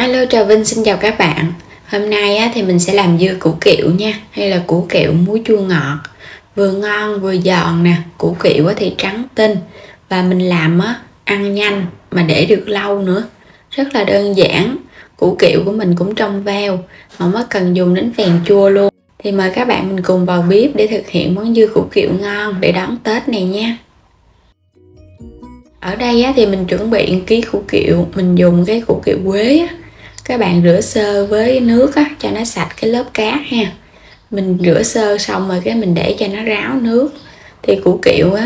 Alo, chào Vinh, xin chào các bạn. Hôm nay thì mình sẽ làm dưa củ kiệu nha, hay là củ kiệu muối chua ngọt. Vừa ngon vừa giòn nè, củ kiệu thì trắng tinh và mình làm ăn nhanh mà để được lâu nữa. Rất là đơn giản. Củ kiệu của mình cũng trong veo, không có cần dùng đến phèn chua luôn. Thì mời các bạn mình cùng vào bếp để thực hiện món dưa củ kiệu ngon để đón Tết này nha. Ở đây thì mình chuẩn bị 1 kg củ kiệu, mình dùng cái củ kiệu quế các bạn rửa sơ với nước cho nó sạch cái lớp cát ha. Mình rửa sơ xong rồi cái mình để cho nó ráo nước. Thì củ kiệu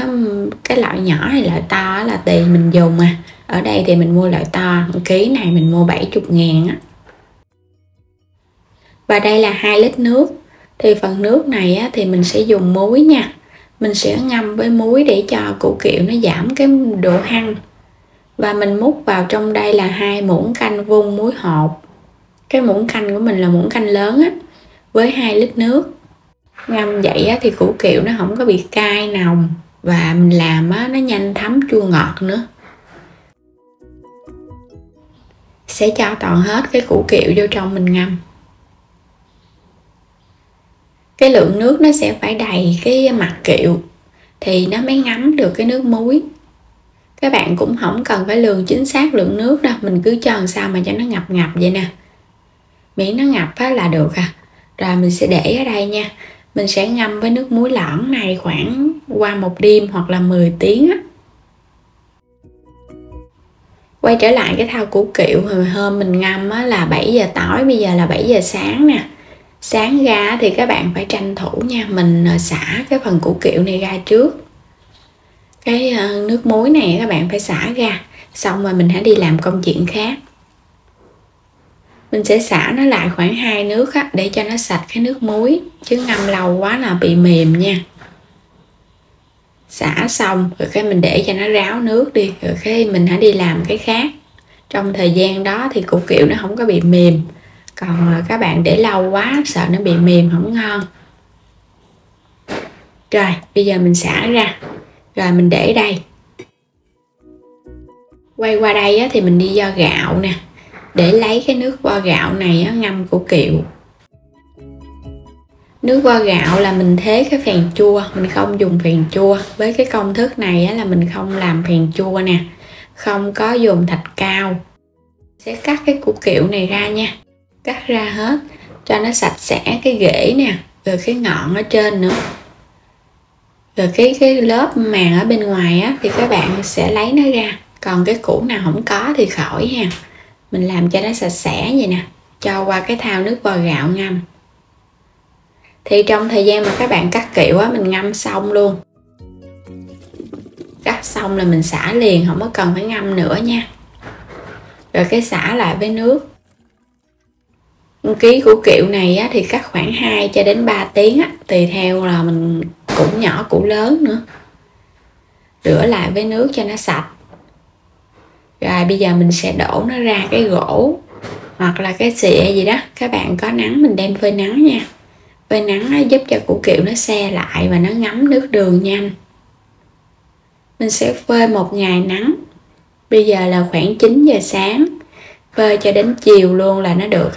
cái loại nhỏ hay loại to là tùy mình dùng ở đây thì mình mua loại to, 1 kg này mình mua 70.000 Và đây là 2 lít nước. Thì phần nước này thì mình sẽ dùng muối nha. Mình sẽ ngâm với muối để cho củ kiệu nó giảm cái độ hăng. Và mình múc vào trong đây là 2 muỗng canh vung muối hột. Cái muỗng canh của mình là muỗng canh lớn với 2 lít nước. Ngâm vậy thì củ kiệu nó không có bị cay nồng và mình làm nó nhanh thấm chua ngọt nữa. Sẽ cho toàn hết cái củ kiệu vô trong mình ngâm. Cái lượng nước nó sẽ phải đầy cái mặt kiệu thì nó mới ngấm được cái nước muối. Các bạn cũng không cần phải lường chính xác lượng nước đâu, mình cứ cho làm sao mà cho nó ngập ngập vậy nè, miễn nó ngập là được Rồi mình sẽ để ở đây nha. Mình sẽ ngâm với nước muối loãng này khoảng qua 1 đêm hoặc là 10 tiếng Quay trở lại cái thau củ kiệu, hồi hôm mình ngâm là 7 giờ tối, bây giờ là 7 giờ sáng nè. Sáng ra thì các bạn phải tranh thủ nha, mình xả cái phần củ kiệu này ra trước. Cái nước muối này các bạn phải xả ra, xong rồi mình hãy đi làm công chuyện khác. Mình sẽ xả nó lại khoảng 2 nước để cho nó sạch cái nước muối, chứ ngâm lâu quá là bị mềm nha. Xả xong rồi cái mình để cho nó ráo nước đi, rồi cái mình hãy đi làm cái khác. Trong thời gian đó thì củ kiệu nó không có bị mềm, còn các bạn để lâu quá sợ nó bị mềm không ngon. Rồi bây giờ mình xả ra, rồi mình để đây. Quay qua đây thì mình đi vo gạo nè, để lấy cái nước vo gạo này ngâm củ kiệu. Nước vo gạo là mình thế cái phèn chua, mình không dùng phèn chua. Với cái công thức này là mình không làm phèn chua nè, không có dùng thạch cao. Sẽ cắt cái củ kiệu này ra nha, cắt ra hết cho nó sạch sẽ cái rễ nè, rồi cái ngọn ở trên nữa. Rồi cái lớp màng ở bên ngoài thì các bạn sẽ lấy nó ra. Còn cái củ nào không có thì khỏi ha. Mình làm cho nó sạch sẽ vậy nè, cho qua cái thau nước vo gạo ngâm. Thì trong thời gian mà các bạn cắt kiệu mình ngâm xong luôn. Cắt xong là mình xả liền, không có cần phải ngâm nữa nha. Rồi cái xả lại với nước. 1 kg củ kiệu này thì cắt khoảng 2 cho đến 3 tiếng tùy theo là mình củ nhỏ củ lớn nữa. Rửa lại với nước cho nó sạch. Rồi bây giờ mình sẽ đổ nó ra cái gỗ hoặc là cái xịa gì đó, các bạn có nắng mình đem phơi nắng nha. Phơi nắng giúp cho củ kiệu nó se lại và nó ngấm nước đường nhanh. Mình sẽ phơi 1 ngày nắng. Bây giờ là khoảng 9 giờ sáng, phơi cho đến chiều luôn là nó được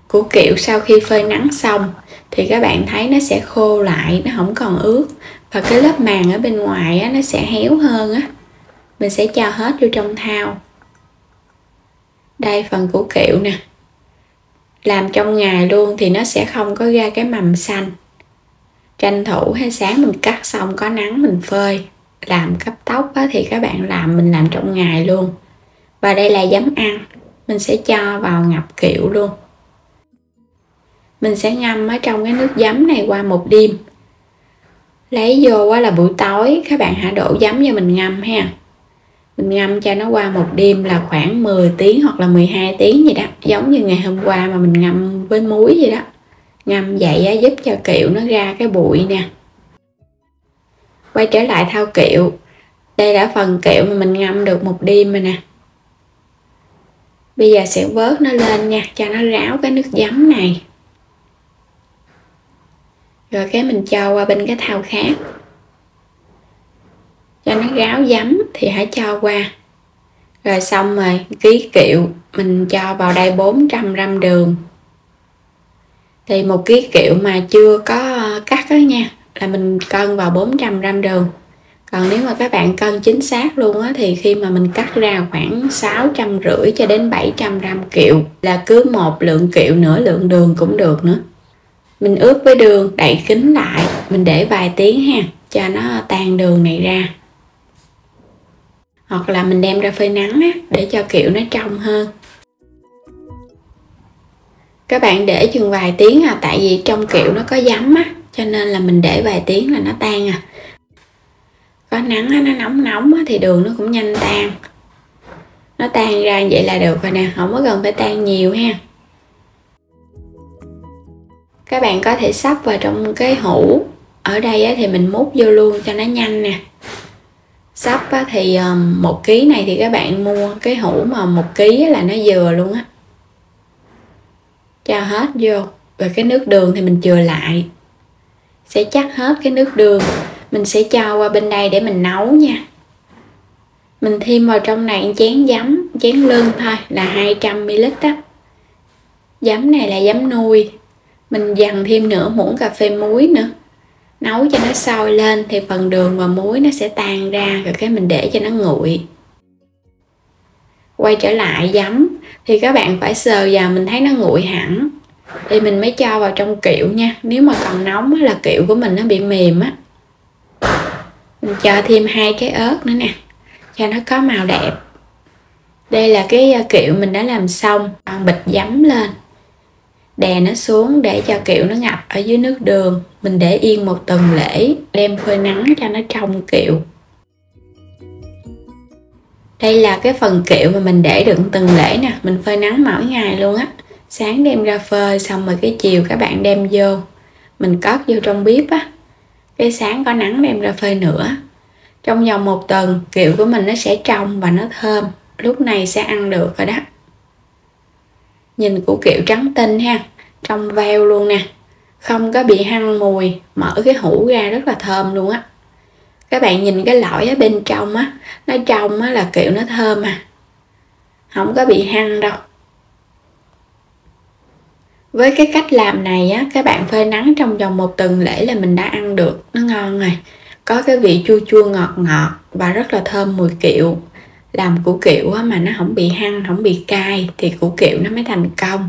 Củ kiệu sau khi phơi nắng xong thì các bạn thấy nó sẽ khô lại, nó không còn ướt. Và cái lớp màng ở bên ngoài nó sẽ héo hơn Mình sẽ cho hết vô trong thau. Đây phần củ kiệu nè. Làm trong ngày luôn thì nó sẽ không có ra cái mầm xanh. Tranh thủ hay sáng mình cắt xong có nắng mình phơi. Làm cấp tốc thì các bạn mình làm trong ngày luôn. Và đây là giấm ăn, mình sẽ cho vào ngập kiệu luôn. Mình sẽ ngâm ở trong cái nước giấm này qua 1 đêm. Lấy vô là buổi tối các bạn hãy đổ giấm vô mình ngâm ha. Mình ngâm cho nó qua 1 đêm là khoảng 10 tiếng hoặc là 12 tiếng gì đó, giống như ngày hôm qua mà mình ngâm với muối vậy đó. Ngâm vậy giúp cho kiệu nó ra cái bụi nè. Quay trở lại thau kiệu. Đây là phần kiệu mà mình ngâm được 1 đêm rồi nè. Bây giờ sẽ vớt nó lên nha, cho nó ráo cái nước giấm này. Rồi cái mình cho qua bên cái thau khác. Cho nó ráo giấm thì hãy cho qua. Rồi xong rồi, ký kiệu mình cho vào đây 400g đường. Thì 1 ký kiệu mà chưa có cắt đó nha, là mình cân vào 400g đường. Còn nếu mà các bạn cân chính xác luôn á, thì khi mà mình cắt ra khoảng 650 cho đến 700g kiệu, là cứ 1 lượng kiệu nửa lượng đường cũng được nữa. Mình ướp với đường, đậy kín lại, mình để vài tiếng ha, cho nó tan đường này ra. Hoặc là mình đem ra phơi nắng á, để cho kiệu nó trong hơn. Các bạn để chừng vài tiếng tại vì trong kiệu nó có giấm á, cho nên là mình để vài tiếng là nó tan à. Có nắng nó nóng nóng thì đường nó cũng nhanh tan. Nó tan ra vậy là được rồi nè, không có cần phải tan nhiều ha. Các bạn có thể xấp vào trong cái hũ. Ở đây thì mình múc vô luôn cho nó nhanh nè. Xấp thì 1 kg này thì các bạn mua cái hũ mà 1 kg là nó vừa luôn á. Cho hết vô. Rồi cái nước đường thì mình chừa lại. Sẽ chắc hết cái nước đường. Mình sẽ cho qua bên đây để mình nấu nha. Mình thêm vào trong này chén giấm, chén lưng thôi là 200ml đó. Giấm này là giấm nuôi. Mình dằn thêm nửa muỗng cà phê muối nữa. Nấu cho nó sôi lên thì phần đường và muối nó sẽ tan ra, rồi cái mình để cho nó nguội. Quay trở lại giấm thì các bạn phải sờ vào mình thấy nó nguội hẳn thì mình mới cho vào trong kiệu nha. Nếu mà còn nóng là kiệu của mình nó bị mềm á. Mình cho thêm 2 trái ớt nữa nè, cho nó có màu đẹp. Đây là cái kiệu mình đã làm xong, còn bịch giấm lên. Đè nó xuống để cho kiệu nó ngập ở dưới nước đường. Mình để yên 1 tuần lễ, đem phơi nắng cho nó trong kiệu. Đây là cái phần kiệu mà mình để đựng tuần lễ nè, mình phơi nắng mỗi ngày luôn á. Sáng đem ra phơi, xong rồi cái chiều các bạn đem vô. Mình cất vô trong bếp á. Cái sáng có nắng đem ra phơi nữa. Trong vòng 1 tuần, kiệu của mình nó sẽ trong và nó thơm. Lúc này sẽ ăn được rồi đó. Nhìn củ kiệu trắng tinh ha, trong veo luôn nè, không có bị hăng mùi, mở cái hũ ra rất là thơm luôn á. Các bạn nhìn cái lõi ở bên trong á, nó trong á là kiệu nó thơm không có bị hăng đâu. Với cái cách làm này á, các bạn phơi nắng trong vòng 1 tuần lễ là mình đã ăn được, nó ngon rồi. Có cái vị chua chua ngọt ngọt và rất là thơm mùi kiệu. Làm củ kiệu á, mà nó không bị hăng, không bị cay thì củ kiệu nó mới thành công.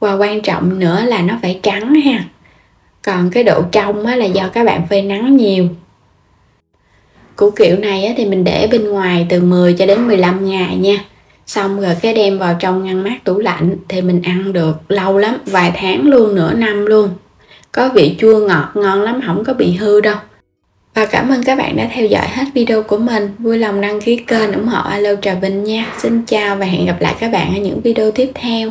Và quan trọng nữa là nó phải trắng ha. Còn cái độ trong á, là do các bạn phơi nắng nhiều. Củ kiệu này á, thì mình để bên ngoài từ 10 cho đến 15 ngày nha. Xong rồi cái đem vào trong ngăn mát tủ lạnh thì mình ăn được lâu lắm, vài tháng luôn, nửa năm luôn. Có vị chua ngọt ngon lắm, không có bị hư đâu. Và cảm ơn các bạn đã theo dõi hết video của mình. Vui lòng đăng ký kênh ủng hộ Alo Trà Vinh nha. Xin chào và hẹn gặp lại các bạn ở những video tiếp theo.